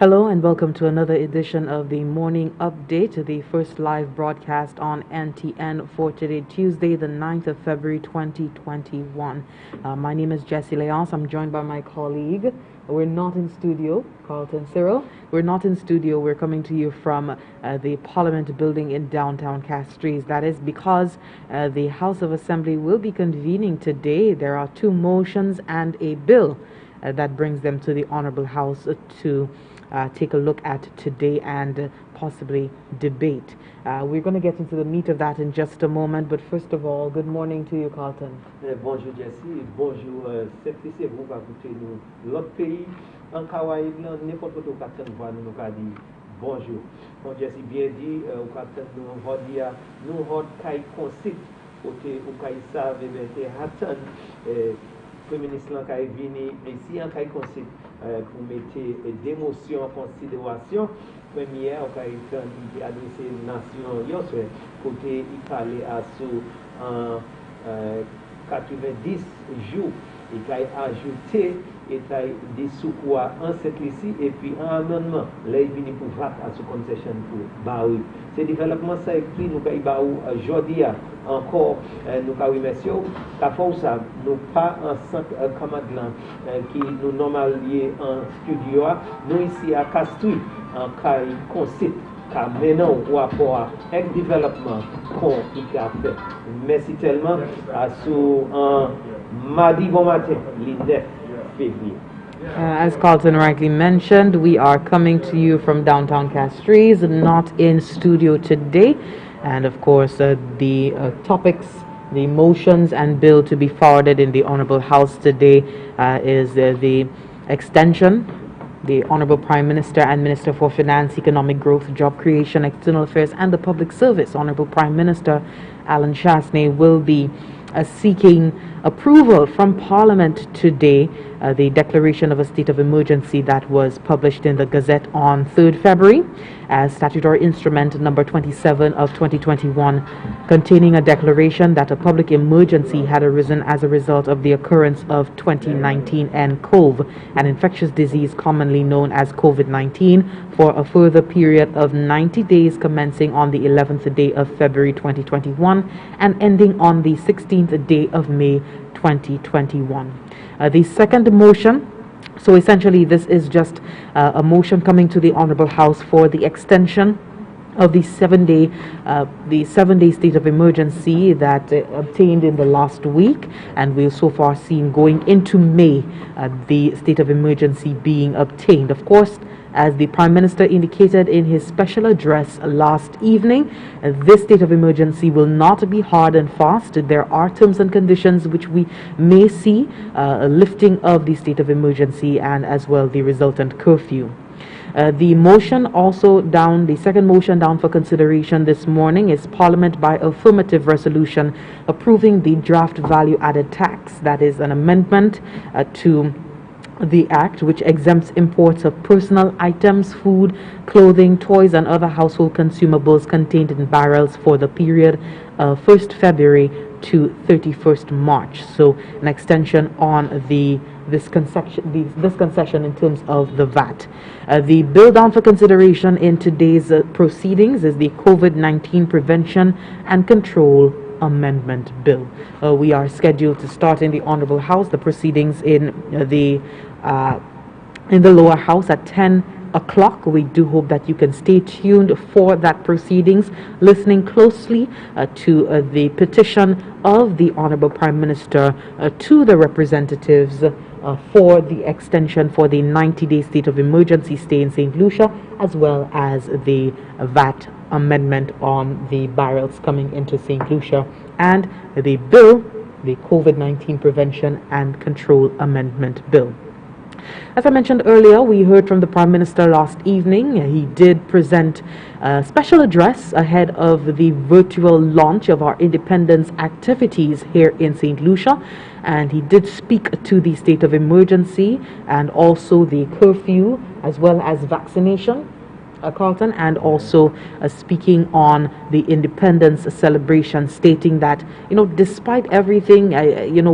Hello and welcome to another edition of the Morning Update, the first live broadcast on NTN for today, Tuesday, the 9th of February 2021. My name is Jessie Leonce. I'm joined by my colleague. We're not in studio, Carlton Cyril. We're not in studio. We're coming to you from the Parliament building in downtown Castries. That is because the House of Assembly will be convening today. There are two motions and a bill that brings them to the Honorable House to take a look at today and possibly debate. We're going to get into the meat of that in just a moment, but first of all, good morning to you, Carlton. Bonjour Jessie, bonjour c'est vous qui écoutez nous. L'autre pays, en Caraïbes, n'importe où vous voit nous dit bonjour. Bon Jessie bien dit, au capitaine nous va dire, nous avons qu'à consigne, ou qu'à savent, et attendre, Premier ministre qui est venu ici en Caille Conseil pour mettre des motions en considération. Première, on a adressé la nation, côté il fallait à sous 90 jours, il a ajouté et des sous en cette ici et puis un amendement, là il vient pour voter à sous concession pour Baoui. Ce développement ça écrit nous aujourd'hui encore nous remercions la force nous pas en camarade qui nous normal lié en studio nous ici à Castries en cas concite car maintenant au rapport avec développement qu'on a fait. Merci tellement à sous mardi bon matin le 9 février. As Carlton rightly mentioned, we are coming to you from downtown Castries, not in studio today. And of course, the topics, the motions and bill to be forwarded in the Honorable House today is the extension. The Honorable Prime Minister and Minister for Finance, Economic Growth, Job Creation, External Affairs and the Public Service, Honorable Prime Minister Alan Chasney, will be seeking approval from Parliament today, the declaration of a state of emergency that was published in the Gazette on 3rd February as statutory instrument number 27 of 2021, containing a declaration that a public emergency had arisen as a result of the occurrence of 2019 nCoV, an infectious disease commonly known as COVID-19, for a further period of 90 days commencing on the 11th day of February 2021 and ending on the 16th day of May 2021. The second motion, so essentially this is just a motion coming to the Honorable House for the extension of the seven-day state of emergency that obtained in the last week, and we've so far seen going into May the state of emergency being obtained. Of course, as the Prime Minister indicated in his special address last evening, this state of emergency will not be hard and fast. There are terms and conditions which we may see a lifting of the state of emergency and as well the resultant curfew. The motion also down, the second motion down for consideration this morning is Parliament by affirmative resolution approving the draft value added tax. That is an amendment to the Act which exempts imports of personal items, food, clothing, toys and other household consumables contained in barrels for the period 1st February to 31st March. So an extension on this concession in terms of the VAT. The bill down for consideration in today's proceedings is the COVID-19 Prevention and Control Amendment Bill. We are scheduled to start in the Honorable House the proceedings in the lower house at 10 o'clock. We do hope that you can stay tuned for that proceedings, listening closely to the petition of the Honorable Prime Minister to the representatives for the extension for the 90-day state of emergency stay in St. Lucia, as well as the VAT amendment on the barrels coming into St. Lucia, and the bill, the COVID-19 Prevention and Control Amendment Bill. As I mentioned earlier, we heard from the Prime Minister last evening. He did present a special address ahead of the virtual launch of our independence activities here in St. Lucia, and he did speak to the state of emergency and also the curfew as well as vaccination. Carlton, and also speaking on the independence celebration, stating that, despite everything,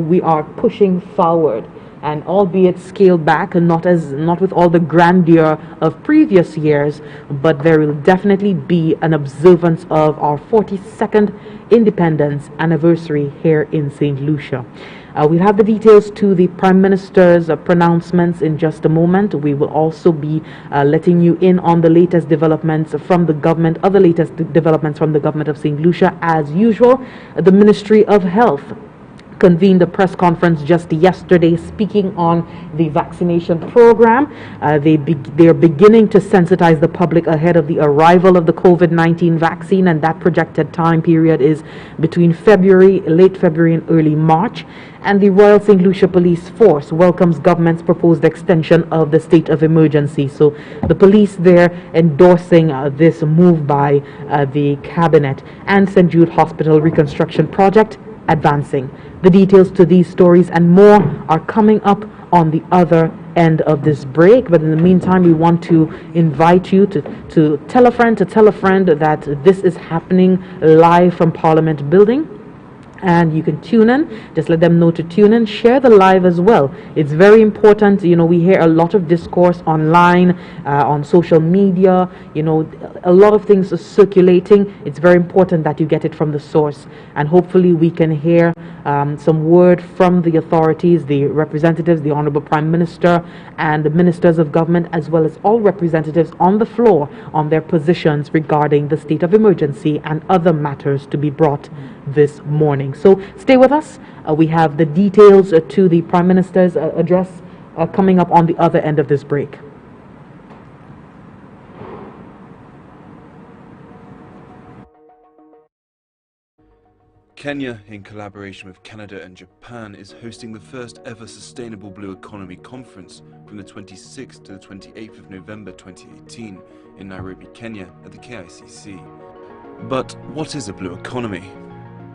we are pushing forward and albeit scaled back, and not with all the grandeur of previous years, but there will definitely be an observance of our 42nd independence anniversary here in St. Lucia. We'll have the details to the Prime Minister's pronouncements in just a moment. We will also be letting you in on the latest developments from the government, other latest developments from the government of St. Lucia. As usual, the Ministry of Health convened a press conference just yesterday speaking on the vaccination program. They are beginning to sensitize the public ahead of the arrival of the COVID-19 vaccine, and that projected time period is between late February and early March. And the Royal St. Lucia Police Force welcomes government's proposed extension of the state of emergency. So the police there endorsing this move by the cabinet, and St. Jude Hospital reconstruction project advancing. The details to these stories and more are coming up on the other end of this break. But in the meantime, we want to invite you to tell a friend that this is happening live from Parliament Building. And you can tune in. Just let them know to tune in. Share the live as well. It's very important. We hear a lot of discourse online, on social media. A lot of things are circulating. It's very important that you get it from the source. And hopefully we can hear some word from the authorities, the representatives, the Honorable Prime Minister, and the ministers of government, as well as all representatives on the floor on their positions regarding the state of emergency and other matters to be brought this morning. So stay with us. We have the details to the Prime Minister's address coming up on the other end of this break. Kenya, in collaboration with Canada and Japan, is hosting the first ever Sustainable Blue Economy Conference from the 26th to the 28th of November 2018 in Nairobi, Kenya at the KICC. But what is a blue economy?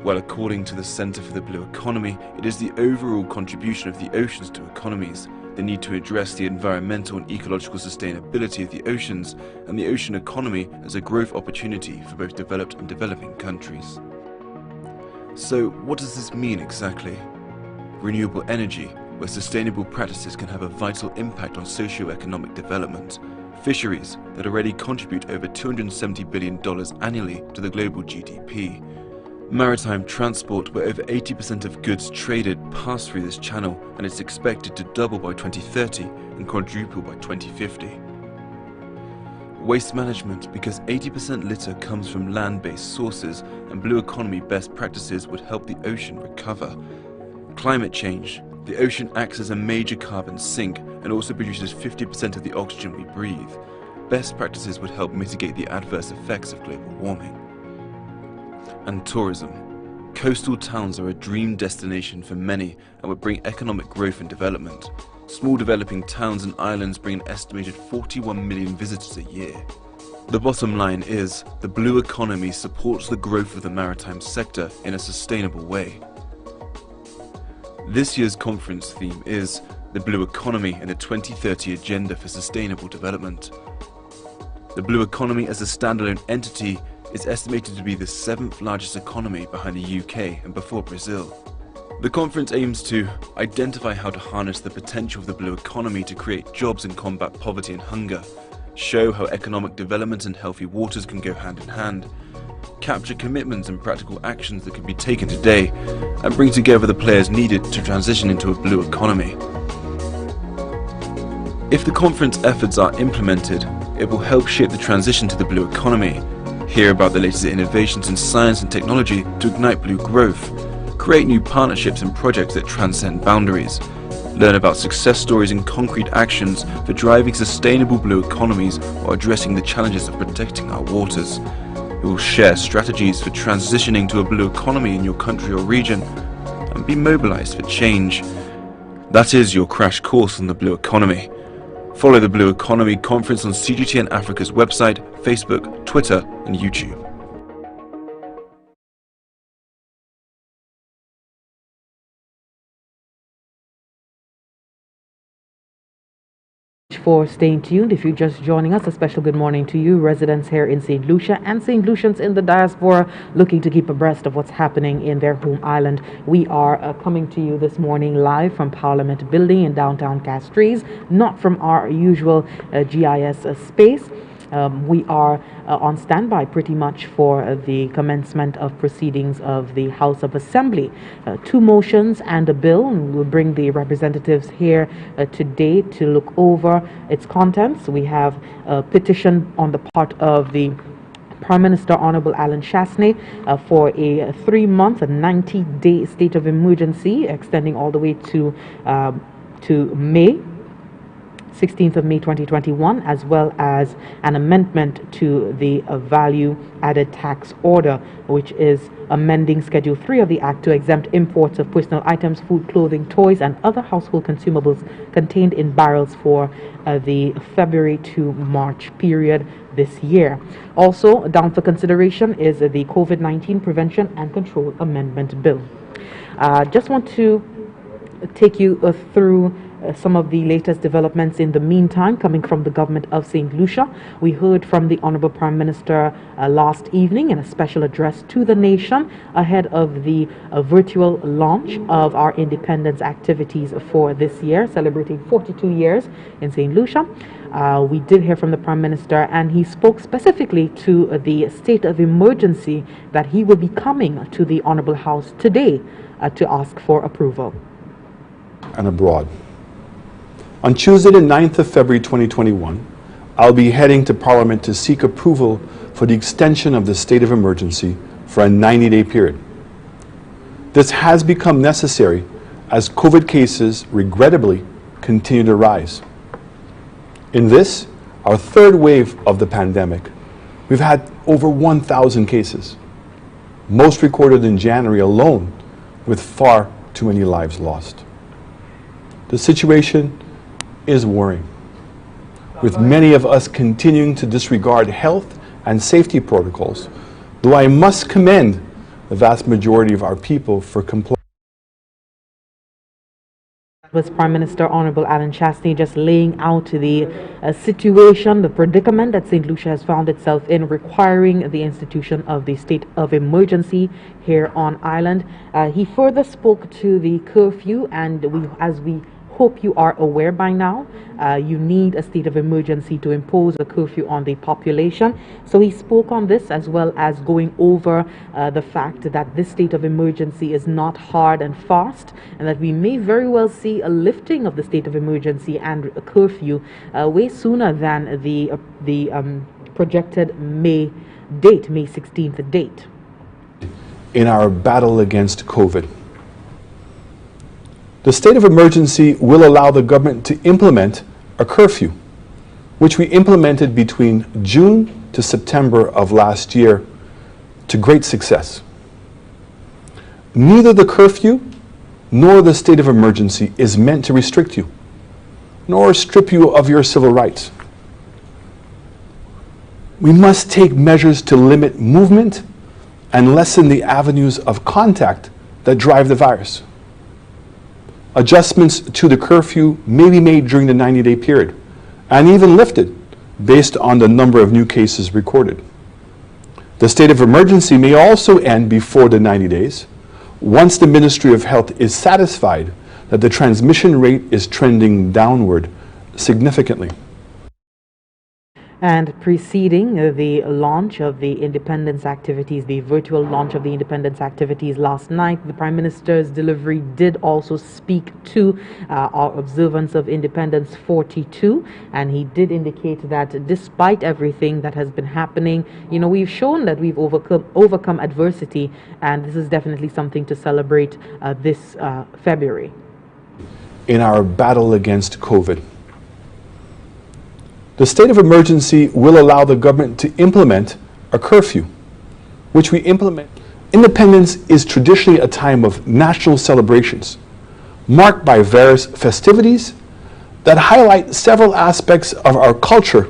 Well, according to the Centre for the Blue Economy, it is the overall contribution of the oceans to economies, the need to address the environmental and ecological sustainability of the oceans, and the ocean economy as a growth opportunity for both developed and developing countries. So, what does this mean exactly? Renewable energy, where sustainable practices can have a vital impact on socio-economic development. Fisheries, that already contribute over $270 billion annually to the global GDP. Maritime transport, where over 80% of goods traded pass through this channel, and it's expected to double by 2030 and quadruple by 2050. Waste management, because 80% litter comes from land-based sources, and blue economy best practices would help the ocean recover. Climate change, the ocean acts as a major carbon sink and also produces 50% of the oxygen we breathe. Best practices would help mitigate the adverse effects of global warming. And tourism. Coastal towns are a dream destination for many and would bring economic growth and development. Small developing towns and islands bring an estimated 41 million visitors a year. The bottom line is, the blue economy supports the growth of the maritime sector in a sustainable way. This year's conference theme is the blue economy and the 2030 agenda for sustainable development. The blue economy as a standalone entity is estimated to be the 7th largest economy behind the UK and before Brazil. The conference aims to identify how to harness the potential of the blue economy to create jobs and combat poverty and hunger, show how economic development and healthy waters can go hand in hand, capture commitments and practical actions that can be taken today, and bring together the players needed to transition into a blue economy. If the conference efforts are implemented, it will help shape the transition to the blue economy, hear about the latest innovations in science and technology to ignite blue growth, create new partnerships and projects that transcend boundaries, learn about success stories and concrete actions for driving sustainable blue economies while addressing the challenges of protecting our waters. It will share strategies for transitioning to a blue economy in your country or region and be mobilized for change. That is your crash course on the blue economy. Follow the Blue Economy Conference on CGTN Africa's website, Facebook, Twitter, and YouTube. for staying tuned. If you're just joining us, a special good morning to you, residents here in St. Lucia and St. Lucians in the diaspora looking to keep abreast of what's happening in their home island. We are coming to you this morning live from Parliament Building in downtown Castries, not from our usual GIS space. We are on standby pretty much for the commencement of proceedings of the House of Assembly. Two motions and a bill, and we'll bring the representatives here today to look over its contents. We have a petition on the part of the Prime Minister Honorable Alan Chastanet for a 3-month and 90-day state of emergency extending all the way to May 16th of May 2021, as well as an amendment to the value added tax order, which is amending Schedule 3 of the Act to exempt imports of personal items, food, clothing, toys, and other household consumables contained in barrels for the February to March period this year. Also down for consideration is the COVID-19 Prevention and Control Amendment Bill. Just want to take you through some of the latest developments in the meantime coming from the government of St. Lucia. We heard from the Honorable Prime Minister last evening in a special address to the nation ahead of the virtual launch of our independence activities for this year, celebrating 42 years in St. Lucia. We did hear from the Prime Minister, and he spoke specifically to the state of emergency that he will be coming to the Honorable House today to ask for approval. And abroad. On Tuesday, the 9th of February 2021, I'll be heading to Parliament to seek approval for the extension of the state of emergency for a 90-day period. This has become necessary as COVID cases regrettably continue to rise. In this, our third wave of the pandemic, we've had over 1,000 cases, most recorded in January alone, with far too many lives lost. The situation is worrying, with many of us continuing to disregard health and safety protocols, though I must commend the vast majority of our people for complying. Was Prime Minister Honorable Alan Chastanet just laying out the situation, the predicament that St. Lucia has found itself in, requiring the institution of the state of emergency here on island. He further spoke to the curfew, and as we hope you are aware by now, you need a state of emergency to impose a curfew on the population. So he spoke on this, as well as going over the fact that this state of emergency is not hard and fast, and that we may very well see a lifting of the state of emergency and a curfew way sooner than the projected May 16th date. In our battle against COVID, the state of emergency will allow the government to implement a curfew, which we implemented between June to September of last year to great success. Neither the curfew nor the state of emergency is meant to restrict you, nor strip you of your civil rights. We must take measures to limit movement and lessen the avenues of contact that drive the virus. Adjustments to the curfew may be made during the 90-day period and even lifted based on the number of new cases recorded. The state of emergency may also end before the 90 days once the Ministry of Health is satisfied that the transmission rate is trending downward significantly. And preceding the launch of the independence activities, the virtual launch of the independence activities last night, the Prime Minister's delivery did also speak to our observance of Independence 42, and he did indicate that despite everything that has been happening, we've shown that we've overcome adversity, and this is definitely something to celebrate this February. In our battle against COVID, the state of emergency will allow the government to implement a curfew, which we implement. Independence is traditionally a time of national celebrations, marked by various festivities that highlight several aspects of our culture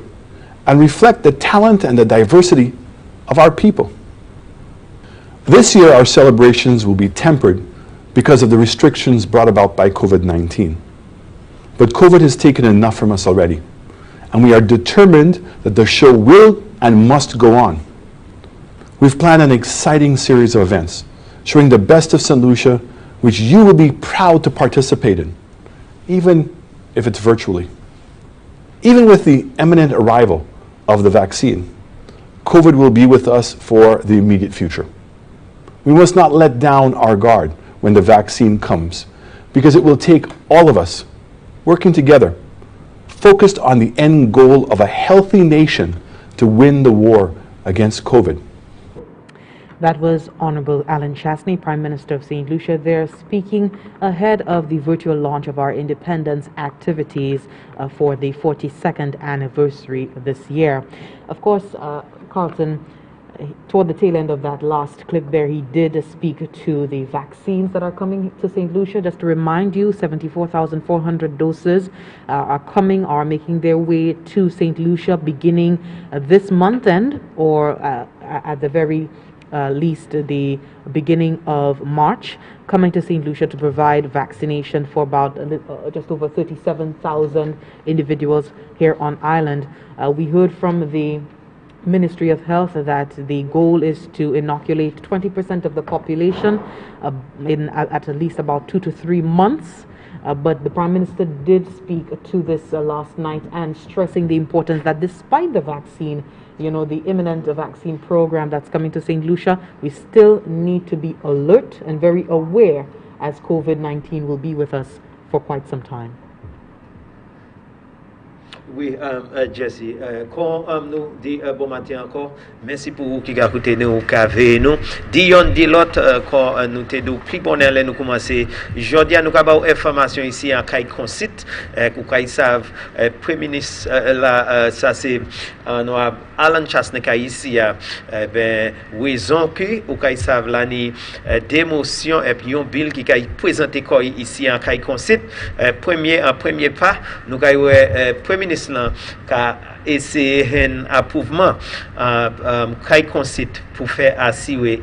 and reflect the talent and the diversity of our people. This year, our celebrations will be tempered because of the restrictions brought about by COVID-19. But COVID has taken enough from us already. and we are determined that the show will and must go on. We've planned an exciting series of events showing the best of St. Lucia, which you will be proud to participate in, even if it's virtually. Even with the imminent arrival of the vaccine, COVID will be with us for the immediate future. We must not let down our guard when the vaccine comes, because it will take all of us working together, focused on the end goal of a healthy nation to win the war against COVID. That was Honorable Alan Chastney, Prime Minister of St. Lucia, there speaking ahead of the virtual launch of our independence activities for the 42nd anniversary this year. Of course, Carlton, toward the tail end of that last clip there, he did speak to the vaccines that are coming to St. Lucia. Just to remind you, 74,400 doses are making their way to St. Lucia beginning this month end, or at the very least the beginning of March, coming to St. Lucia to provide vaccination for about just over 37,000 individuals here on island. We heard from the Ministry of Health that the goal is to inoculate 20% of the population at least about 2 to 3 months. But the Prime Minister did speak to this last night, and stressing the importance that despite the vaccine, the imminent vaccine program that's coming to St. Lucia, we still need to be alert and very aware, as COVID-19 will be with us for quite some time. Oui, Jesse, quand nous dit bon matin encore, merci pour vous qui écoutez nous, qui avez nous. Dion dit l'autre, quand nous t'aidons plus bonheur, nous commencer. Aujourd'hui, nous avons information ici en Kai Concite, qu'on savent, Premier ministre, là, ça c'est, nous avons Alan Chastney ici, ben, raison que, ou qu'on savent, là, ni d'émotion, et puis un bill qui a présenté ici en Kai Concite, premier pas, nous avons Premier ministre qu'a essayé un approuvement qu'a consiste pour faire assurer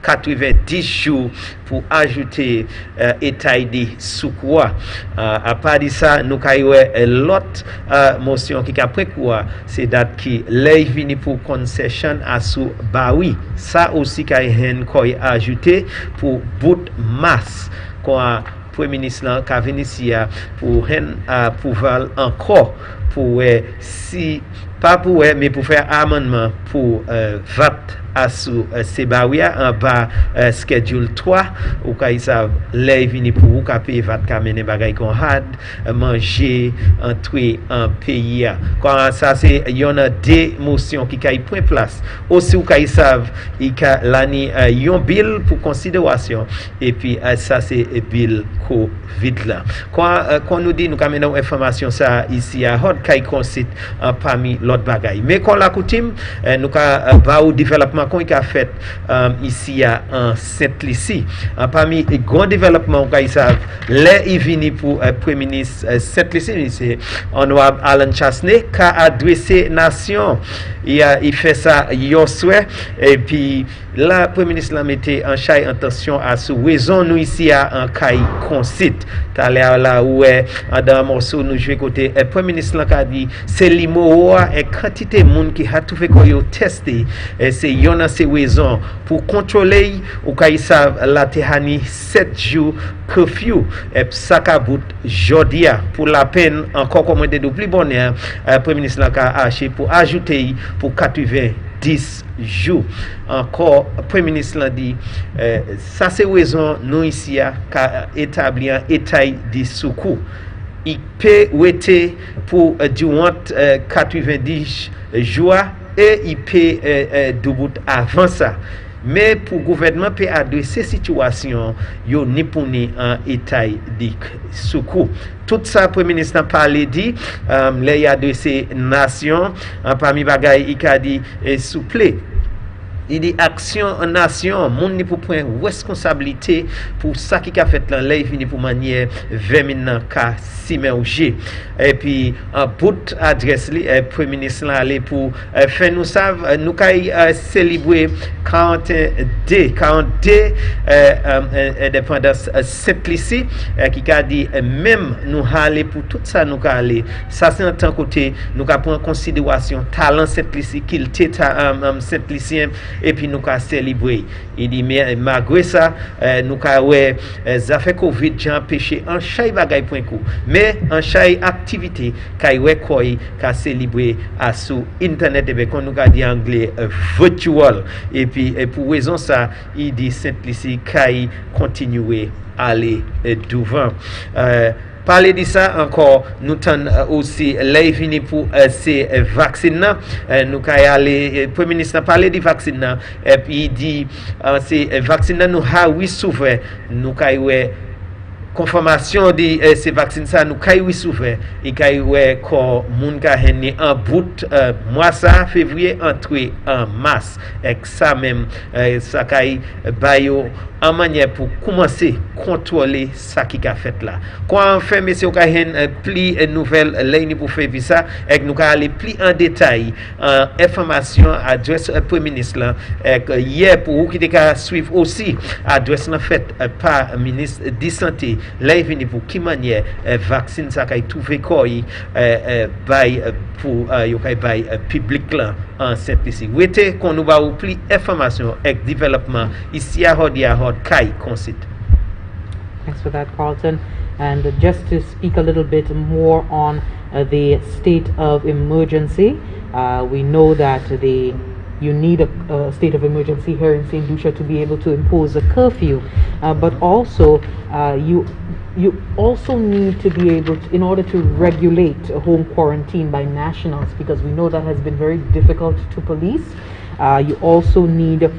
90 jours pour ajouter état de secours. À part de ça, nous avons l'autre motion qui a pris quoi, c'est date qui l'est venu pour concession à sous baoui. Ça aussi qu'a ajouté pour bout masse quoi. Premier ministre qui a venu ici pour pouvoir encore pour si pas pour mais pour faire amendement pour VAT à sous Sebaouia en bas schedule 3 ou quand ils savent les venir pour vous payer VAT quand mener bagay qu'on had manger entrer en pays quand ça c'est il y en a des motions qui kay point place aussi ou quand ils savent il ka l'année yon bill pour considération et puis ça c'est bill Covid là quand nous dit nous amenons information ça ici à hot kay consiste parmi l'autre bagay mais quand la coutume nous ka ba au développement qu'on a fait ici en Saint-Lucie parmi les grands développements qu'on savent les vini pour Premier ministre Saint-Lucie c'est honorable Alan Chastney qui a adressé nation il fait ça hier soir et puis là Premier ministre l'a mettait en chai attention à ce raison nous ici en Kai Concite là où dans morceau nous jouer côté Premier ministre l'a a dit c'est limo et quantité monde qui a tout fait qu'on testé c'est yon ces raisons pour contrôler ou quand ils savent la tehani 7 jours curfew et ça bout jodia pour la peine encore commandé de plus bonheur Premier ministre l'a acheté pour ajouter pour 90 jours encore Premier ministre l'a dit ça c'est raison nous ici à établir état de secours il peut waiter pour durant 90 jours et il peut debout avant ça mais pour le gouvernement peut adresser situation yo ni pour ni en état de secours tout ça Premier ministre a parlé dit les adressé nation parmi bagay il a dit souple il dit action en nation, monde ni pour prendre responsabilité pour ça qui a fait là, il vient pour manière vers maintenant ka simerger. Et puis en bout adresse li premier ministre là aller pour faire nous savent nous kay célébrer 42 indépendance Saint-Lucie qui a dit même nous aller pour tout ça nous aller ça c'est en tant côté nous ka prendre en considération talent Saint-Lucie qu'il était Saint-Lucien et puis nous ka célébrer il dit mais malgré ça nous ka ouais ça fait Covid j'ai empêché en chaque bagay point coup mais en chaque activité kay ouais quoi ka célébrer à sur internet et qu'on nous ka dit anglais virtual et puis pour raison ça il dit Saint-Lucie kay continuer aller devant parler de ça encore nous t'en aussi là vini pour ces vaccins nous kay aller premier ministre parler de vaccins et puis il dit ces vaccins nous ha oui souvent nous kay ouais confirmation de ces vaccins ça nous kay oui souvent et kay ouais ko moun ka henni en bout mois ça février entré en mars et ça même ça kay bayo en manière pour commencer contrôler ça qui a fait là quand enfin monsieur ka hen pli nouvelle ligne pour faire ça et nous ka aller pli en détail information adresse premier ministre là hier pour vous qui ka suivre aussi adresse là fait par ministre de santé là venu pour qui manière vaccin ça kay trouver quoi by pour yo kay by public là en Saint-Lucie wete qu'on nous va ou pli information et développement ici à Hodia Kai Concit. Thanks for that, Carlton. And just to speak a little bit more on the state of emergency, we know that you need a state of emergency here in St. Lucia to be able to impose a curfew, but also you also need to be able to, in order to regulate home quarantine by nationals, because we know that has been very difficult to police. You also need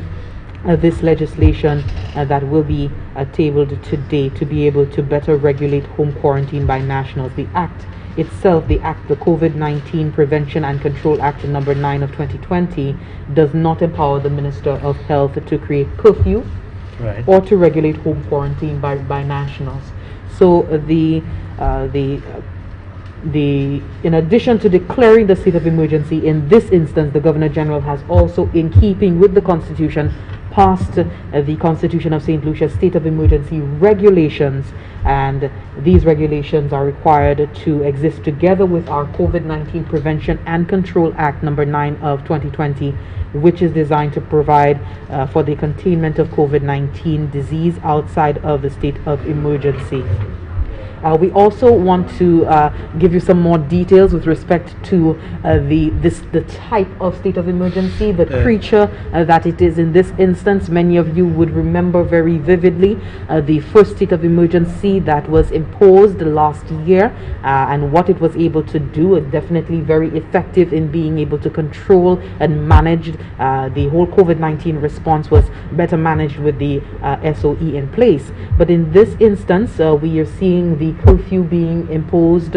this legislation that will be tabled today to be able to better regulate home quarantine by nationals. The act itself, the COVID-19 Prevention and Control Act number 9 of 2020, does not empower the Minister of Health to create curfew or to regulate home quarantine by nationals. So in addition to declaring the state of emergency, in this instance, the Governor General has also, in keeping with the Constitution, passed the Constitution of St. Lucia State of Emergency regulations, and these regulations are required to exist together with our COVID-19 Prevention and Control Act number 9 of 2020, which is designed to provide for the containment of COVID-19 disease outside of the state of emergency. We also want to give you some more details with respect to the type of state of emergency, the creature that it is in this instance. Many of you would remember very vividly the first state of emergency that was imposed last year and what it was able to do. Definitely very effective in being able to control and manage the whole COVID-19 response, was better managed with the SOE in place. But in this instance, we are seeing the curfew being imposed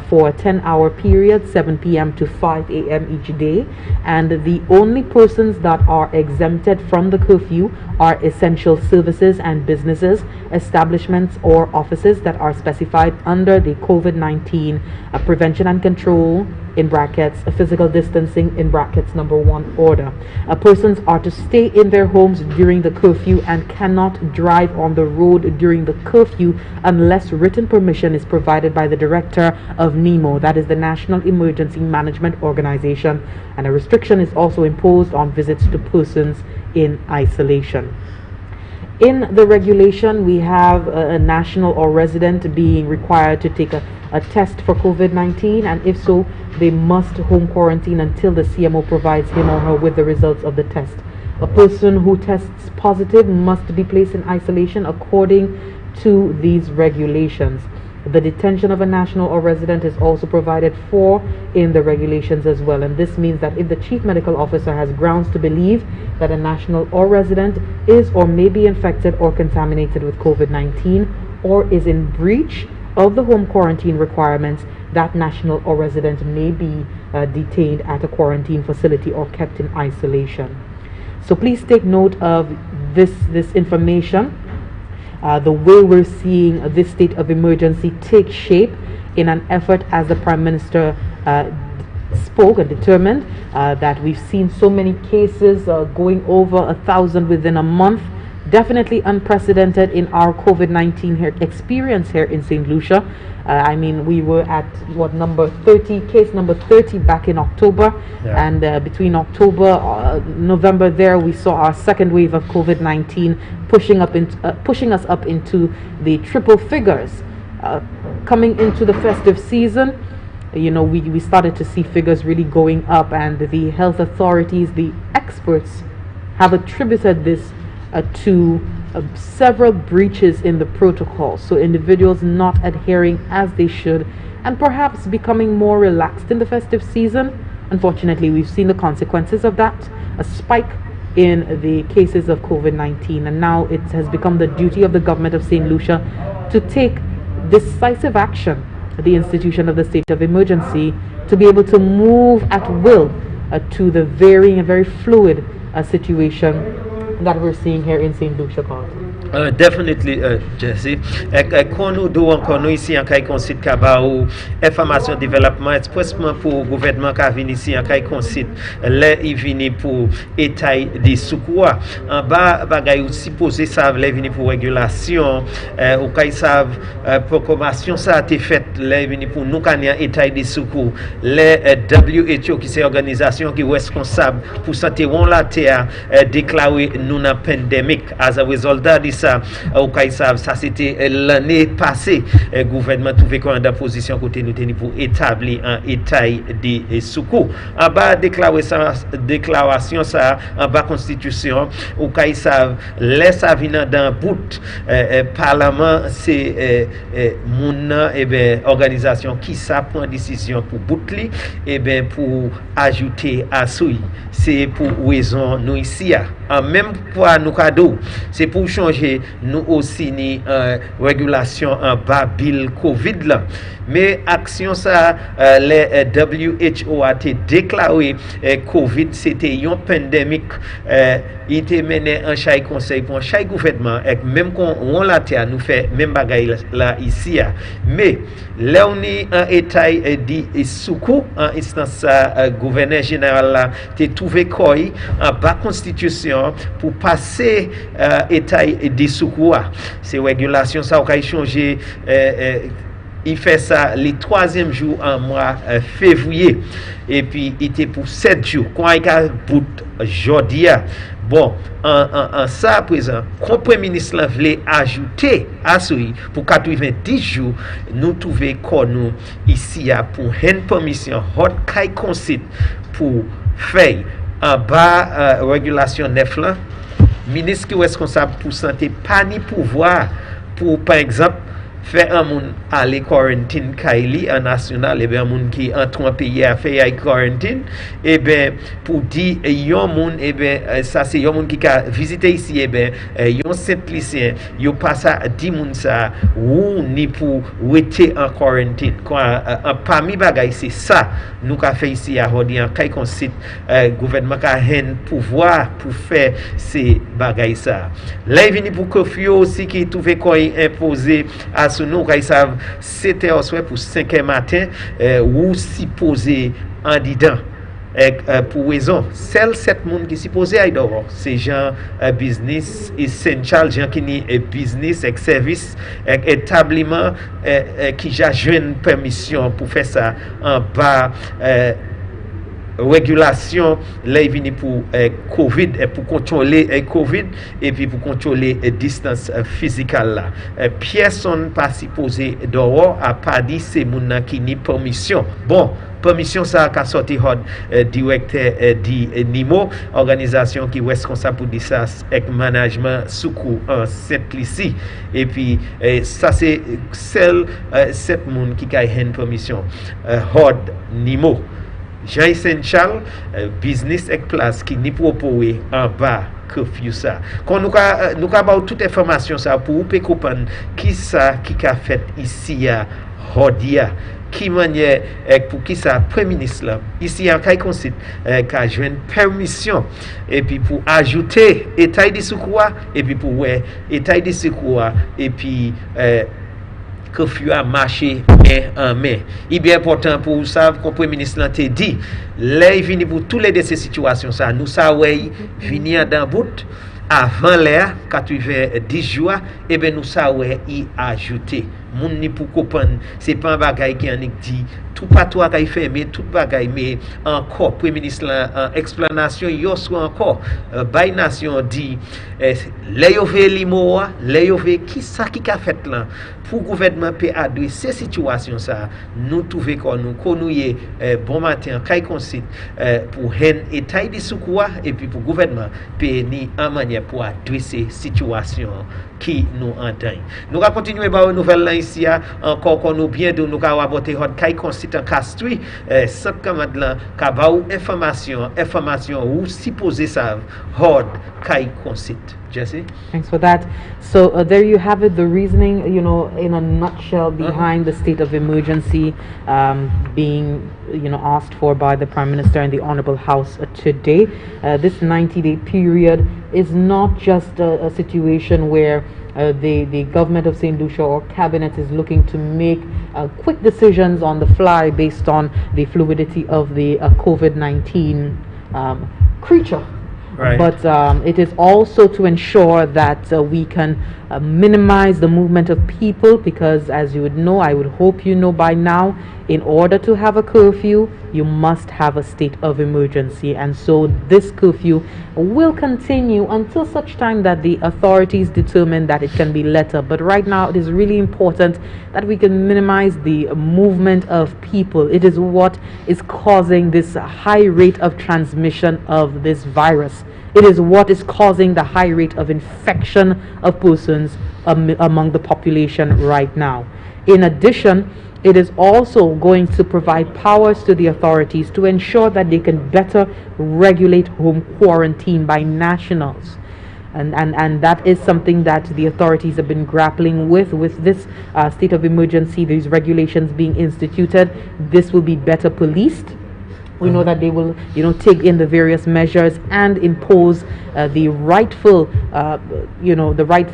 for a 10-hour period, 7 p.m. to 5 a.m. each day, and the only persons that are exempted from the curfew are essential services and businesses, establishments or offices that are specified under the COVID-19 Prevention and Control in brackets physical distancing in brackets number 1 order. Persons are to stay in their homes during the curfew and cannot drive on the road during the curfew unless written permission is provided by the director of NEMO, that is the National Emergency Management Organization, and a restriction is also imposed on visits to persons in isolation. In the regulation, we have a national or resident being required to take a test for COVID-19, and if so, they must home quarantine until the CMO provides him or her with the results of the test. A person who tests positive must be placed in isolation according to these regulations. The detention of a national or resident is also provided for in the regulations as well, and this means that if the chief medical officer has grounds to believe that a national or resident is or may be infected or contaminated with COVID-19 or is in breach of the home quarantine requirements, that national or resident may be detained at a quarantine facility or kept in isolation. So please take note of this information. The way we're seeing this state of emergency take shape in an effort, as the Prime Minister spoke and determined, that we've seen so many cases going over 1,000 within a month. Definitely unprecedented in our COVID-19 experience here in St. Lucia. I mean, we were at case number 30 back in October, and between October, November there, we saw our second wave of COVID-19 pushing us up into the triple figures. Coming into the festive season, you know, we started to see figures really going up, and the health authorities, the experts, have attributed this to several breaches in the protocol. So individuals not adhering as they should, and perhaps becoming more relaxed in the festive season. Unfortunately, we've seen the consequences of that, a spike in the cases of COVID-19, and now it has become the duty of the government of St. Lucia to take decisive action, the institution of the state of emergency, to be able to move at will to the varying and very fluid situation that we're seeing here in St. Lucia County. Definitely, Jesse. Quand nous devons encore nous ici en Caille Concite Cabao, information développement expressément pour le gouvernement qui vient ici en Caille Concite, là il vient pour état des secours. En bas, bagay aussi posé ça, là il vient pour régulation, ou Caille savent proclamation ça a été faite, là il vient pour nous connaître état des secours. Les WHO qui c'est organisation qui est responsable pour santé on la terre déclaré nous dans pandémie as a result de ça au ça c'était l'année passée gouvernement trouvé qu'on dans position côté nous tenir pour établir un état de secours en bas déclaration ça en bas constitution au ça laisse à venir dans bout parlement c'est mon organisation qui ça prend décision pour boutli pour ajouter à soi c'est pour raison nous ici en même fois nous cadeau c'est pour changer nous aussi ni régulation en bas bill Covid là mais action ça les WHO a été déclaré Covid c'était une pandémie il était mené en chaque conseil pour chaque gouvernement et même quand on la terre nous fait même bagaille là ici mais là on est en état dit secours en instance gouverneur général là t'es trouvé quoi en bas constitution pour passer état de secours c'est régulation ça va changer il fait ça les 3e jour en mois février et puis il était pour 7 jours quand il a bout jeudi bon en ça présent le premier ministre voulait ajouter à ce pour 90 jours nous trouver nous ici pour une permission hot kai concite pour faire en bas régulation 9 là ministre qui est responsable pour santé pas ni pouvoir pour par exemple faire un monde aller quarantine Kaili en national et bien un monde qui entre un pays à faire quarantine et bien pour dire yon monde et bien ça c'est yon monde qui a visité ici et bien yon sept lycéen yo passe à 10 monde ça ou ni pour rester en quarantine quoi parmi bagay c'est ça nous qu'a fait ici à Hodi en kai concite gouvernement a un pouvoir pour faire ces bagay ça là il vient pour curfew aussi qui trouvé quoi imposé à nous quand ils savent 7h soir pour 5h matin ou s'y poser en dedans pour raison celle 7 monde qui s'y poser à dehors c'est gens business essential gens qui ni business et service établissement qui j'ai une permission pour faire ça en bas régulation là il vient pour Covid et pour contrôler Covid et puis pour contrôler distance physique là personne pas supposé dehors à pas dit c'est moun qui ni permission bon permission ça qu'a sorti hod directeur di NIMO organisation qui est responsable pour dissas et management secours en Saint-Lucie et puis ça c'est celle 7 moun qui a une permission hod NIMO Jean Essential business et place qui ni proposé en bas curfew ça quand nous avons toute information ça pour vous comprendre qui ça qui a fait ici à Hodia qui manière pour qui ça premier ministre là ici en Caille Concite qu'a joint permission et puis pour ajouter état de secours et puis pour ouais état de secours et puis que fut à marcher main en main. Il est bien important pour vous savoir que le Premier ministre l'a dit, là il vient pour toutes ces situations ça nous savons venir dans bout avant l'air 90 jours et ben nous savons y ajouter moun ni pour comprendre c'est pas un bagage qui en dit tout patois qui fermé tout bagage mais encore premier ministre en explanation yo soit encore bay nation dit les yo ve limo les yo ve qui ça qui a fait là pour gouvernement peut adresser ces situations ça nous trouver qu'on nous connait bon matin kay concite pour un état de secours et puis pour gouvernement peut ni en manière pour adresser situation qui nous entend. Nous allons continuer par une nouvelle là ici encore qu'on nous bien de nous allons apporter hot kay concite en Castries cette commande là ka ba ou information ou supposé ça hot kay concite. Jesse? Thanks for that. So there you have it, the reasoning, in a nutshell behind the state of emergency being, asked for by the Prime Minister and the Honorable House today. This 90-day period is not just a situation where the government of St. Lucia or cabinet is looking to make quick decisions on the fly based on the fluidity of the COVID-19 creature. Right. But it is also to ensure that we can minimize the movement of people, because as you would know, I would hope you know by now, in order to have a curfew, you must have a state of emergency. And so this curfew will continue until such time that the authorities determine that it can be let up. But right now, it is really important that we can minimize the movement of people. It is what is causing this high rate of transmission of this virus. It is what is causing the high rate of infection of persons among the population right now. In addition, it is also going to provide powers to the authorities to ensure that they can better regulate home quarantine by nationals. And that is something that the authorities have been grappling with this state of emergency, these regulations being instituted. This will be better policed. We know that they will, take in the various measures and impose the rightful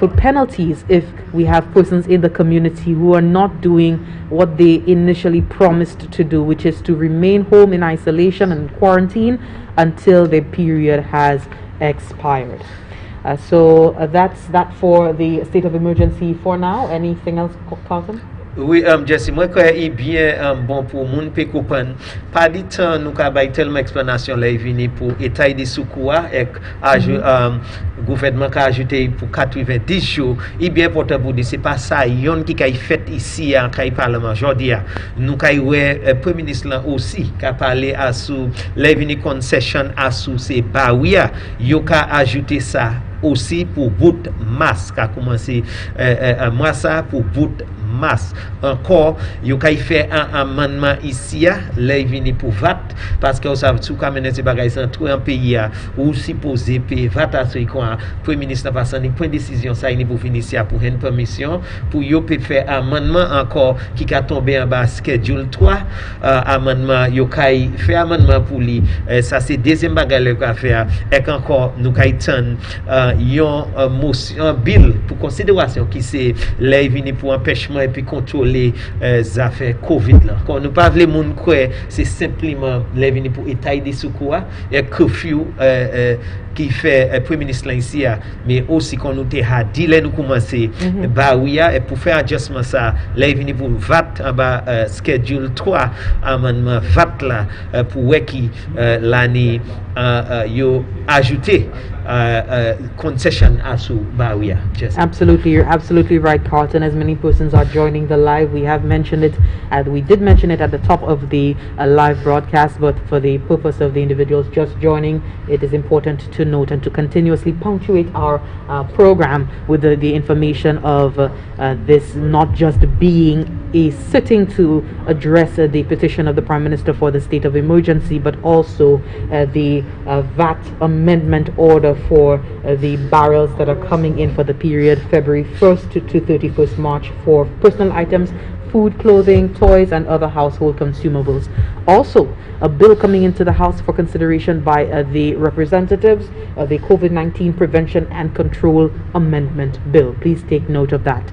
penalties if we have persons in the community who are not doing what they initially promised to do, which is to remain home in isolation and quarantine until the period has expired. So that's that for the state of emergency for now. Anything else, Carlton? Oui, Jesse, moi crois bien bon pour moun pe comprendre. Pas du temps nous ka bay tellement explanation là vini pour état de secours et gouvernement ka ajouté pour 90 jours. Il bien important pour dire c'est pas ça yon qui kay fait ici en kay parlement aujourd'hui. Nous kay ouais premier ministre là aussi ka parler à sous les vini concession à sous c'est baouia yo ka ajouter ça aussi pour bout masque a commencé moi ça pour bout masse encore yo kay fait un amendement ici là vini pour VAT parce que vous savez tout quand mener ces bagages sans tout un pays ou supposé payer VAT à ce quoi premier ministre pas sans point décision ça il pour venir ici pour une permission pour yo peut faire amendement encore qui a tombé en bas schedule 3 amendement yo kay fait amendement pour lui ça c'est deuxième bagage le qu'a faire et encore nous kay tan yon motion bill pour considération qui c'est là vini pour empêchement et puis contrôler les affaires Covid là. Quand nous pas les monde croire c'est simplement les venir pour état de secours et curfew qui fait premier ministre là ici mais aussi quand nous a dit là nous commencer bah oui et pour faire adjustment ça là venir pour VAT en bas schedule 3 amendement VAT là pour qui l'année yo ajouté concession as Bawia. Absolutely, you're absolutely right, Carlton. As many persons are joining the live, we have mentioned it, and we did mention it at the top of the live broadcast, but for the purpose of the individuals just joining, it is important to note and to continuously punctuate our program with the information of this not just being a sitting to address the petition of the Prime Minister for the state of emergency, but also the VAT amendment order for the barrels that are coming in for the period February 1st to 31st March for personal items, food, clothing, toys, and other household consumables. Also, a bill coming into the House for consideration by the representatives, the COVID-19 Prevention and Control Amendment Bill. Please take note of that.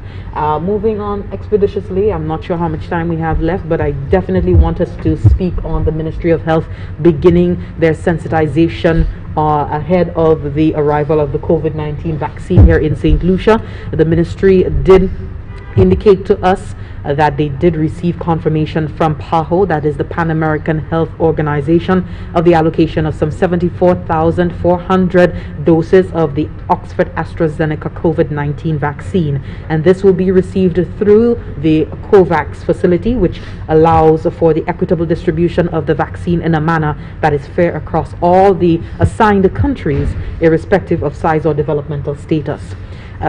Moving on expeditiously, I'm not sure how much time we have left, but I definitely want us to speak on the Ministry of Health beginning their sensitization ahead of the arrival of the COVID-19 vaccine here in St. Lucia. The ministry did indicate to us that they did receive confirmation from PAHO, that is the Pan American Health Organization, of the allocation of some 74,400 doses of the Oxford AstraZeneca COVID-19 vaccine, and this will be received through the COVAX facility, which allows for the equitable distribution of the vaccine in a manner that is fair across all the assigned countries, irrespective of size or developmental status.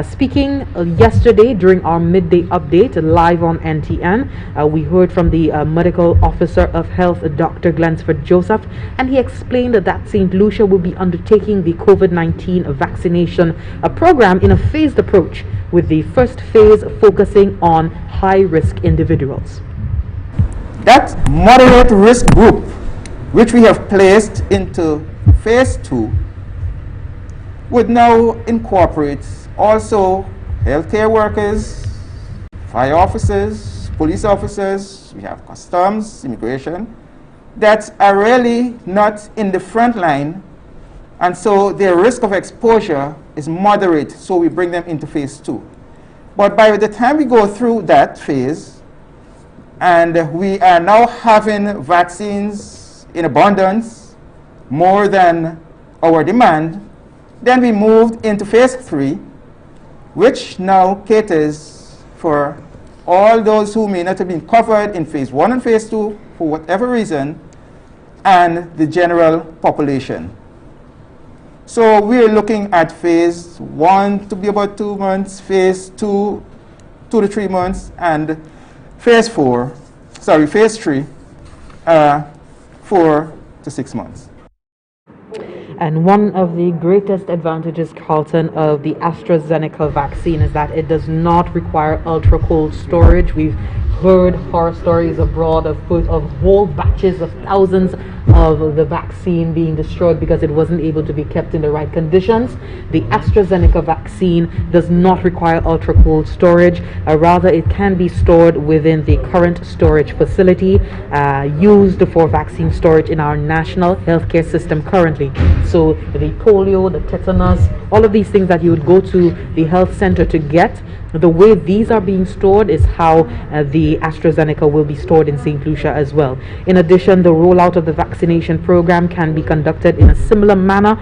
Speaking yesterday during our midday update live on NTN, we heard from the medical officer of health, Dr. Glensford Joseph, and he explained that St. Lucia will be undertaking the COVID-19 vaccination program in a phased approach, with the first phase focusing on high-risk individuals. That moderate risk group, which we have placed into phase 2, would now incorporate also healthcare workers, fire officers, police officers, we have customs, immigration, that are really not in the front line, and so their risk of exposure is moderate, so we bring them into phase 2. But by the time we go through that phase, and we are now having vaccines in abundance, more than our demand, then we moved into phase 3, which now caters for all those who may not have been covered in phase 1 and phase 2 for whatever reason, and the general population. So we're looking at phase 1 to be about 2 months, phase 2, 2 to 3 months, and phase 3, 4 to 6 months. And one of the greatest advantages, Carlton, of the AstraZeneca vaccine is that it does not require ultra-cold storage. We've heard horror stories abroad of whole batches of thousands of the vaccine being destroyed because it wasn't able to be kept in the right conditions. The AstraZeneca vaccine does not require ultra-cold storage. Rather, it can be stored within the current storage facility used for vaccine storage in our national healthcare system currently. So the polio, the tetanus, all of these things that you would go to the health center to get, the way these are being stored is how the AstraZeneca will be stored in St. Lucia as well. In addition, the rollout of the vaccination program can be conducted in a similar manner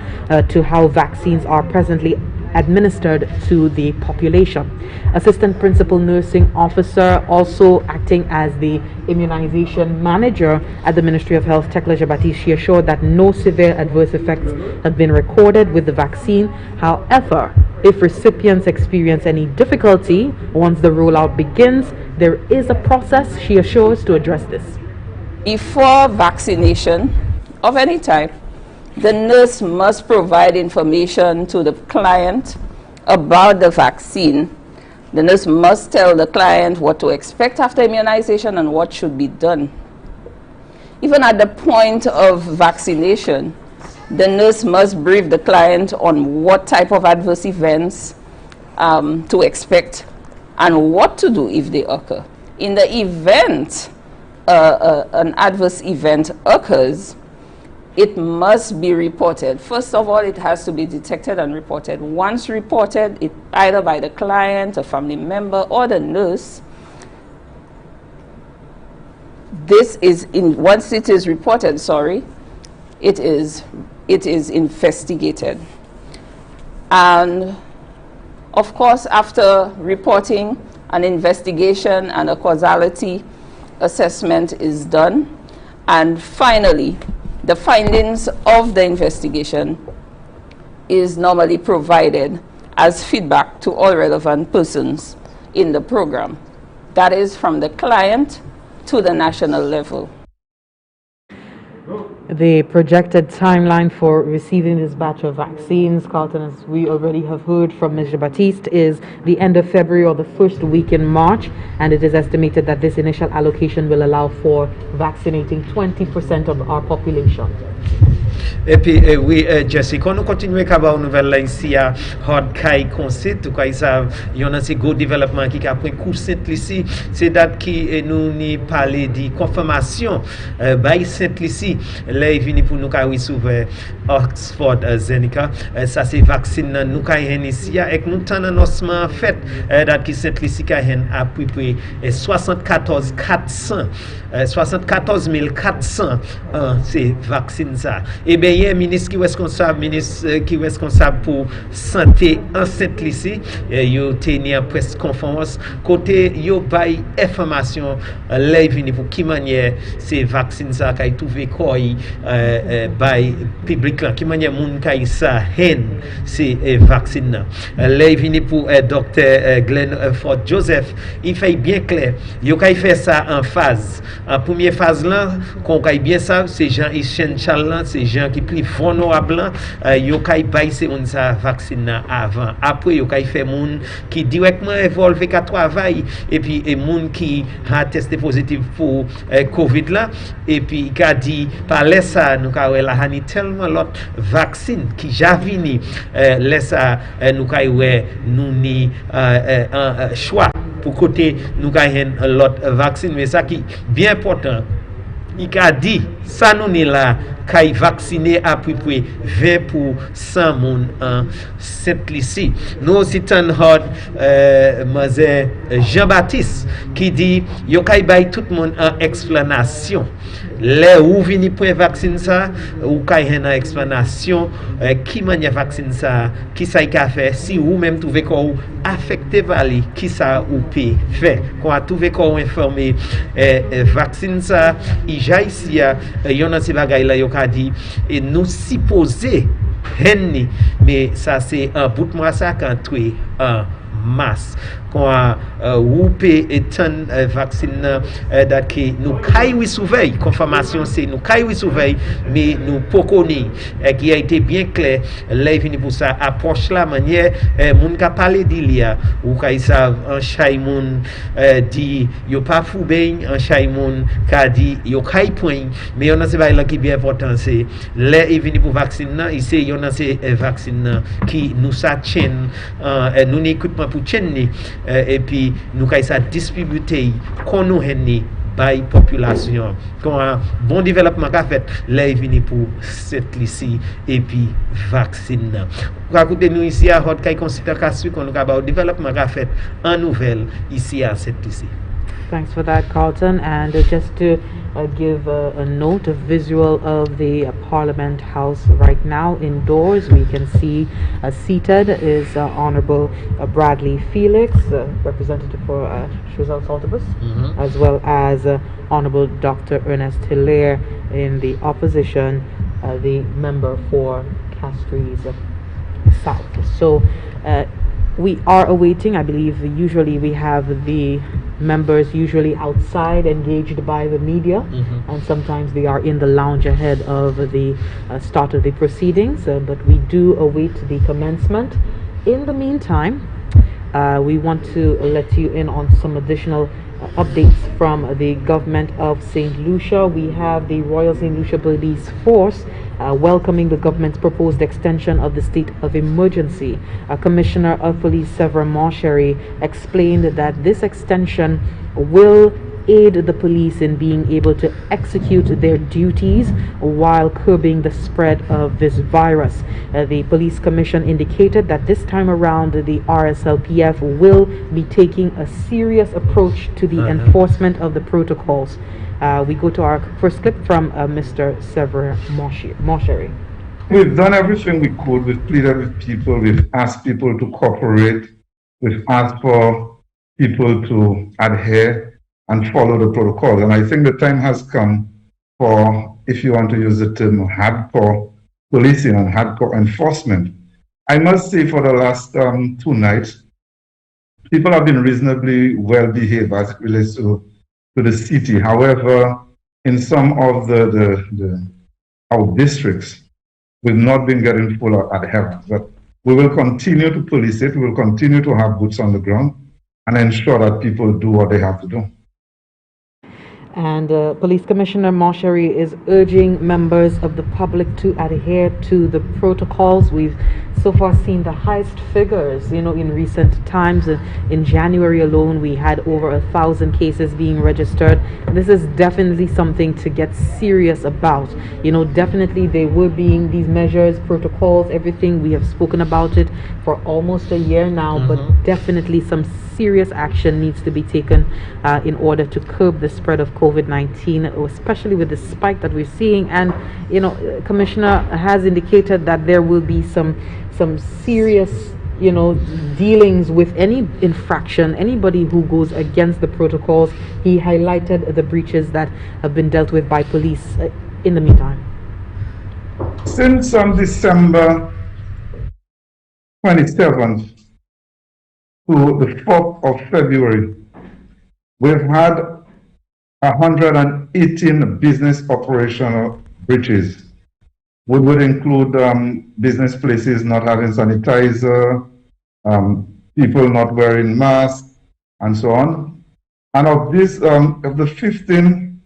to how vaccines are presently administered to the population. Assistant Principal Nursing Officer, also acting as the immunization manager at the Ministry of Health, Tekla Jabati, she assured that no severe adverse effects have been recorded with the vaccine. However, if recipients experience any difficulty once the rollout begins, there is a process, she assures, to address this. Before vaccination of any type, the nurse must provide information to the client about the vaccine. The nurse must tell the client what to expect after immunization and what should be done. Even at the point of vaccination, the nurse must brief the client on what type of adverse events to expect and what to do if they occur. In the event an adverse event occurs, it must be reported. First of all, it has to be detected and reported. Once reported, either by the client, a family member, or the nurse, once it is reported, it is investigated. And of course, after reporting, an investigation and a causality assessment is done. And finally, the findings of the investigation is normally provided as feedback to all relevant persons in the program. That is from the client to the national level. the projected timeline for receiving this batch of vaccines, Carlton, as we already have heard from Mr. Baptiste, is the end of February or the first week in March, and it is estimated that this initial allocation will allow for vaccinating 20% of our population. Et puis, oui, Jesse, quand nous continuons à avoir une nouvelle là ici, à Hard Kai Concert, tout cas, il y a un gros développement qui a pris cours ici, c'est date qui nous n'y parler de confirmation, by Saint ici, là, il vient pour nous qu'à recevoir Oxford Zeneca, ça c'est vaccin nous qu'à ici, et nous t'en annoncement fait, date qui Saint ici qu'à à peu près 74 400, 74 400, c'est vaccin ça. Et bien, il y a un ministre qui est responsable pour santé enceinte ici. Il a tenu une presse conférence. Côté, il a eu information pour qui manière ces vaccins ça qui trouvé quoi by public là, qui manière moun qui ça hen ces vaccins là. Il pour docteur Glenn Ford Joseph, il fait bien clair. Il a fait ça en phase. En première phase là, qu'on bien ça, c'est Jean Etienne Charles, c'est gens qui plus vulnérables, yo kay baisser on sa vaccine avant. Après yo kay fait moun qui directement évolve qu'à travail et puis et moun qui a testé positif pour Covid là et puis il a dit par ça nous ka la hani tellement l'autre vaccine qui javini laisse nous ka nous ni choix pour côté nous ka l'autre vaccine mais ça qui bien important. Il a dit, ça nous est là, qu'il vacciner à peu près 20% moun en Saint-Lucie. Nous aussi, Jean-Baptiste, qui dit, yo kay bay tout le monde en explanation. Les ou vini pour vaccine ça, ou kay une explanation, qui mania vaccine ça, qui ça y a fait, si ou même trouvé qu'on affecté vali, qui ça ou peut fait, qu'on a trouvé qu'on informé, vaccine ça, il ici, il y en a ces bagailles là, il a dit, et nous supposer, mais ça c'est un bout de mois ça quand tu en masse. Qu'on a whoopé et ton vaccin qui nous caille surveille confirmation c'est nous caille surveille mais nous pas connaît qui a été bien clair là venu pour ça approche la manière moun ka parler d'Ilia ou kay savent en chay moun dit yo pas fou ben en chay moun ka dit yo kay point mais on a c'est là qui bien important c'est là venu pour vaccin ici y en a c'est vaccin qui nous ça chaîne nous équipement pour chaîne et puis nous avons ça distribué qu'on nous henni by population qu'on a bon développement qu'a fait là venu pour cette ici et puis vaccine pour écouter nous ici à Hot Kai considère qu'on nous a développement qu'a fait en nouvelle ici à cette ici. Thanks for that, Carlton. And just to give a note, a visual of the Parliament House right now indoors, we can see seated is Honorable Bradley Felix, representative for Choiseul Saltibus, as well as Honorable Dr. Ernest Hilaire in the opposition, the member for Castries South. So we are awaiting, I believe usually we have the members usually outside engaged by the media, and sometimes they are in the lounge ahead of the start of the proceedings, but we do await the commencement. In the meantime, we want to let you in on some additional updates from the government of St. Lucia. We have the Royal St. Lucia Police Force welcoming the government's proposed extension of the state of emergency. Commissioner of Police Severin Marchery explained that this extension will aid the police in being able to execute their duties while curbing the spread of this virus. The police commission indicated that this time around the RSLPF will be taking a serious approach to the enforcement of the protocols. We go to our first clip from Mr. Severin Marchery. We've done everything we could. We've pleaded with people. We've asked people to cooperate. We've asked for people to adhere and follow the protocols. And I think the time has come for, if you want to use the term, hardcore policing and hardcore enforcement. I must say for the last 2 nights, people have been reasonably well behaved as it relates to the city. However, in some of the our districts, we've not been getting full adherence. But we will continue to police it. We will continue to have boots on the ground and ensure that people do what they have to do. And Police Commissioner Monchery is urging members of the public to adhere to the protocols. We've so far seen the highest figures, in recent times. In January alone, we had over 1,000 cases being registered. This is definitely something to get serious about. Definitely they were being these measures, protocols, everything. We have spoken about it for almost a year now, but definitely some serious action needs to be taken in order to curb the spread of COVID-19, especially with the spike that we're seeing. And Commissioner has indicated that there will be some serious dealings with any infraction, anybody who goes against the protocols. He highlighted the breaches that have been dealt with by police in the meantime. Since December 27th to the 4th of February, we've had 118 business operational breaches. We would include business places not having sanitizer, people not wearing masks, and so on. And of this, of the 15,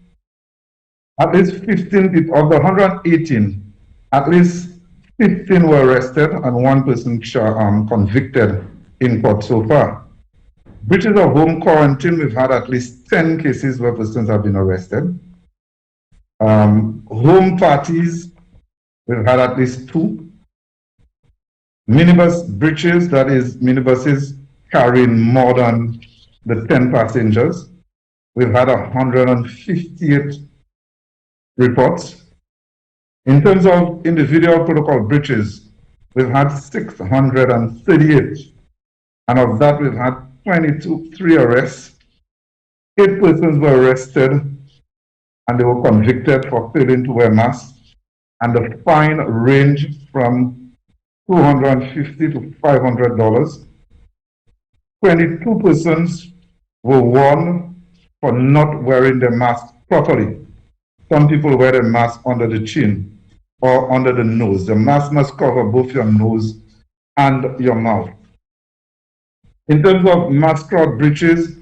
at least 15 people, of the 118, at least 15 were arrested and one person convicted in court so far. Breaches of home quarantine, we've had at least 10 cases where persons have been arrested. Home parties, we've had at least 2. Minibus breaches, that is minibuses carrying more than the 10 passengers. We've had 158 reports. In terms of individual protocol breaches, we've had 638. And of that, we've had 3 arrests. 8 persons were arrested and they were convicted for failing to wear masks. And the fine ranged from $250 to $500. 22 persons were warned for not wearing their mask properly. Some people wear their mask under the chin or under the nose. The mask must cover both your nose and your mouth. In terms of mass crowd breaches,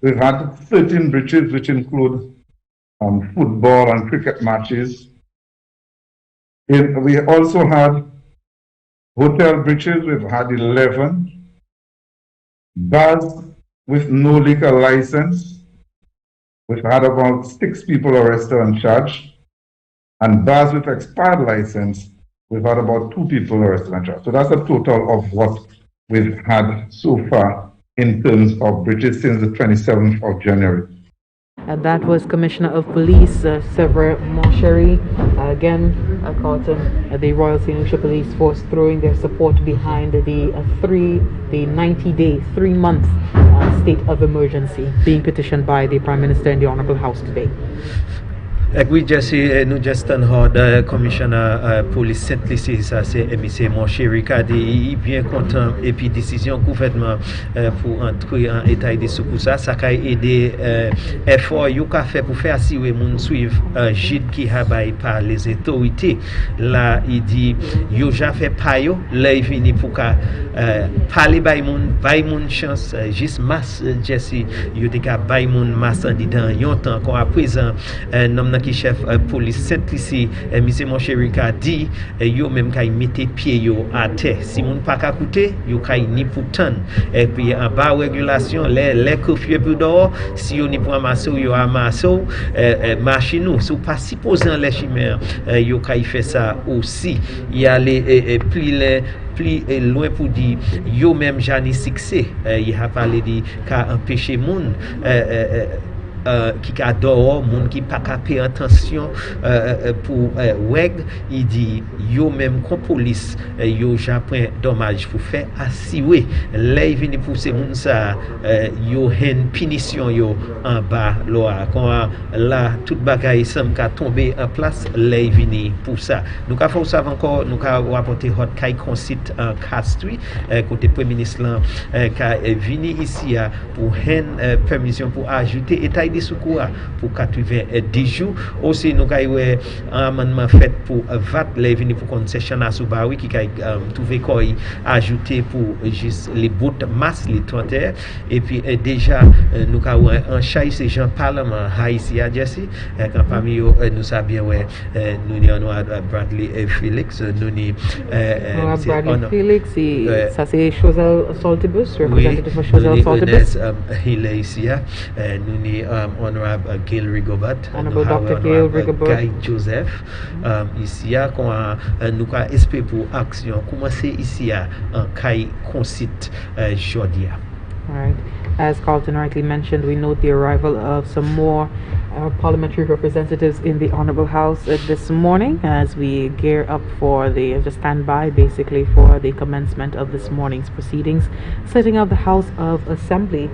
we've had 13 breaches, which include football and cricket matches. We also had hotel breaches, we've had 11. Bars with no liquor license, we've had about 6 people arrested and charged. And bars with expired license, we've had about 2 people arrested and charged. So that's a total of what we've had so far in terms of breaches since the 27th of January. That was Commissioner of Police, Severin Monchery. Again, Carlton, the Royal St. Lucia Police Force throwing their support behind the 90-day, 3-month state of emergency being petitioned by the Prime Minister in the Honorable House today. Oui, Jesse, nous just hard commissioner police Saint-Lucie, ça c'est M.C. Monchery qui est bien content et puis décision gouvernement pour entrer en état de secours ça a aidé effort yo qu'a fait pour faire assurer moun suivre gide qui a bail par les autorités. Là il dit yo ja fait pas yo là il vini pour parler bay moun chance juste masse Jesse yo te ka bay moun masse en dedans yon temps qu'on à présent nom qui chef police Saint-Lucie M. Monchery a dit yo même kay mette pied yo à terre si moun pas ka coûter yo kay ni pourtant et puis en bas régulation les curfew pour dehors si yo ni pour amasser yo amasser marcher nous sous pas supposant les chimères yo kay fait ça aussi il y a les plus loin pour dire yo même jani succès il a parlé de ka empêcher moun qui a dehors moun qui pas capé attention pour weg il dit yo même comme police yo j'apprend dommage pour faire assurer les vini pour ces moun ça yo hen punition yo en bas là toute bagaille semble ka tomber en place les vini pour ça nous ka faut savoir encore nous ka rapporter hot kai concite en Castry côté premier ministre là ka vini ici pour hen permission pour ajouter état crédit secours pour 90 jours. Aussi, nous avons un amendement fait pour VAT, les venus pour concession à Soubaoui, qui a trouvé quoi ajouter pour juste les bouts masse, les 30 heures. Et puis, déjà, nous avons un chat, c'est Jean Parlement haïtien, Jesse, quand parmi eux, nous savions, nous avons Bradley Félix, nous avons Bradley Félix, ça c'est Chosel Saltibus, représentatif de Chosel Saltibus. Il est ici, nous avons honorable Gail Rigobert, Honorable Dr. Gail Rigobert, Guy Joseph, ici, nous avons espéré pour action, commencer ici à Kai Concite Jordia. All right. As Carlton rightly mentioned, we note the arrival of some more parliamentary representatives in the Honorable House this morning as we gear up for just stand by basically for the commencement of this morning's proceedings. Sitting of the House of Assembly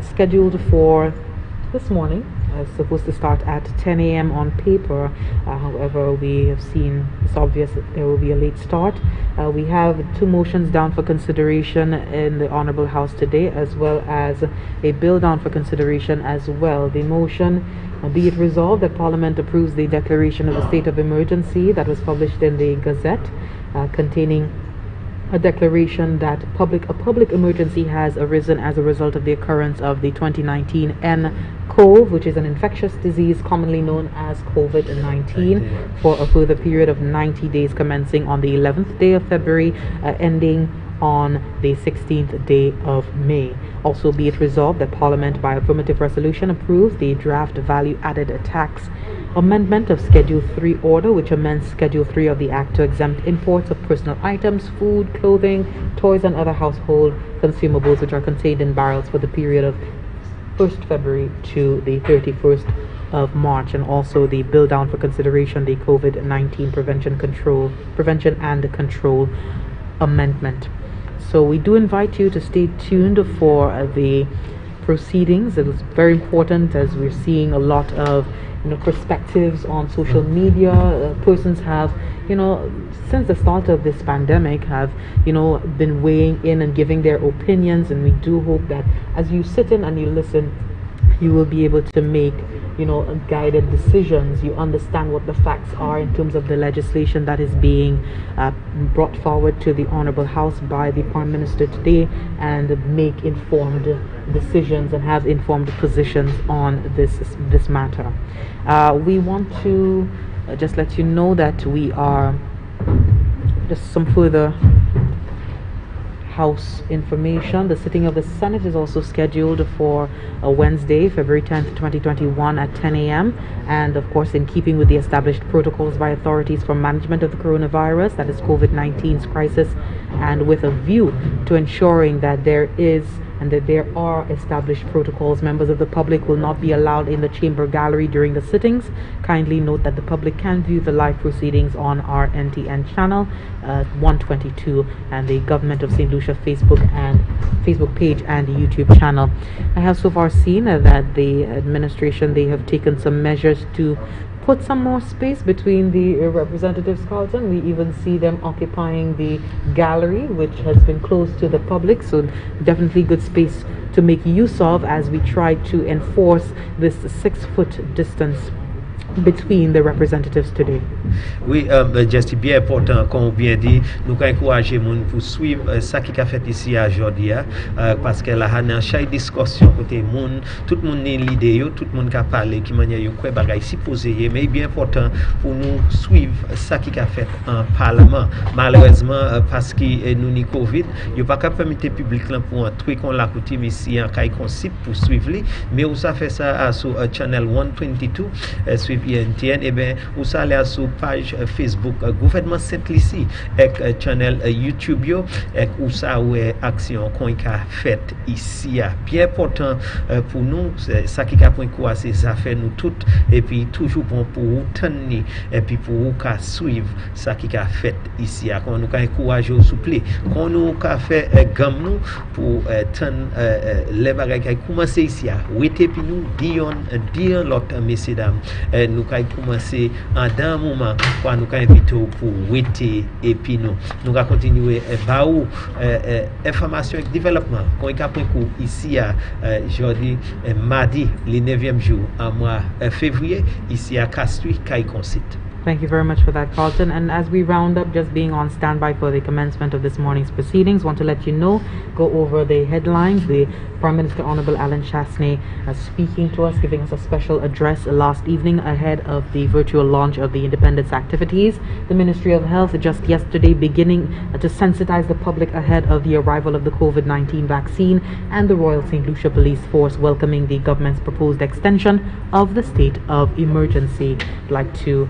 scheduled for this morning. Supposed to start at 10 a.m. on paper. However, we have seen it's obvious that there will be a late start. We have 2 motions down for consideration in the Honorable House today, as well as a bill down for consideration as well. The motion, be it resolved that Parliament approves the declaration of a state of emergency that was published in the Gazette, containing a declaration that a public emergency has arisen as a result of the occurrence of the 2019 nCoV, which is an infectious disease commonly known as COVID-19, for a further period of 90 days commencing on the 11th day of February, ending on the 16th day of May. Also, be it resolved that Parliament by affirmative resolution approves the draft value-added tax amendment of Schedule 3 order, which amends Schedule 3 of the Act to exempt imports of personal items, food, clothing, toys, and other household consumables which are contained in barrels for the period of 1st February to the 31st of March, and also the bill down for consideration, the COVID-19 prevention and control amendment. So we do invite you to stay tuned for the proceedings. It is very important as we're seeing a lot of perspectives on social media. Persons have, since the start of this pandemic, have, been weighing in and giving their opinions, and we do hope that as you sit in and you listen, you will be able to make guided decisions. You understand what the facts are in terms of the legislation that is being brought forward to the Honorable House by the Prime Minister today, and make informed decisions and have informed positions on this matter. We want to just let you know that we are just some further House information. The sitting of the Senate is also scheduled for Wednesday, February 10th, 2021 at 10 a.m. And of course, in keeping with the established protocols by authorities for management of the coronavirus, that is COVID-19's crisis, and with a view to ensuring that there are established protocols, members of the public will not be allowed in the chamber gallery during the sittings. Kindly note that the public can view the live proceedings on our NTN channel 122 and the Government of St. Lucia Facebook page and YouTube channel. I have so far seen that the administration, they have taken some measures to put some more space between the representatives, Carlton. We even see them occupying the gallery, which has been closed to the public, so definitely good space to make use of as we try to enforce this 6-foot distance between the representatives today. Oui, c'est bien important, comme on bien dit, nous encourager les gens pour suivre ça qui a fait ici à aujourd'hui, parce que là, dans chaque discussion, côté monde, tout le monde a l'idée, tout le monde a parlé, qui manière yo quoi bagay si posé, mais bien important pour nous suivre ça qui a fait en Parlement. Malheureusement, parce que nous ni Covid, yo pas capable permettre le public là pour entrer qu'on l'a coutume ici en caille concept pour suivre lui, mais on ça fait ça sur channel 122 suivre NTN, et bien on ça aller sur page Facebook gouvernement Saint-Lucie et channel YouTube yo et où ça ouais action qu'on a fait ici bien important pour nous ça qui a point quoi c'est ça fait nous toutes et puis toujours bon pour vous tenir et puis pour vous suivre ça qui a fait ici quand nous encourager au souple quand nous fait gamme nous pour les bagages qui commencer ici oui et puis nous dire l'autre messieurs dames nous allons commencer en d'un moment pour nous inviter pour waiter et puis nous allons continuer à information et développement qu'on est après ici à jeudi mardi le 9e jour en mois février ici à Castries Caïconsit. Thank you very much for that, Carlton. And as we round up, just being on standby for the commencement of this morning's proceedings, want to let you know, go over the headlines. The Prime Minister Honorable Alan Chasney speaking to us, giving us a special address last evening ahead of the virtual launch of the Independence activities. The Ministry of Health just yesterday beginning to sensitize the public ahead of the arrival of the COVID-19 vaccine, and the Royal St. Lucia Police Force welcoming the government's proposed extension of the state of emergency. I'd like to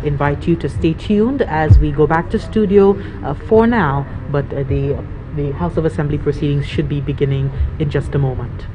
invite you to stay tuned as we go back to studio for now, but the House of Assembly proceedings should be beginning in just a moment.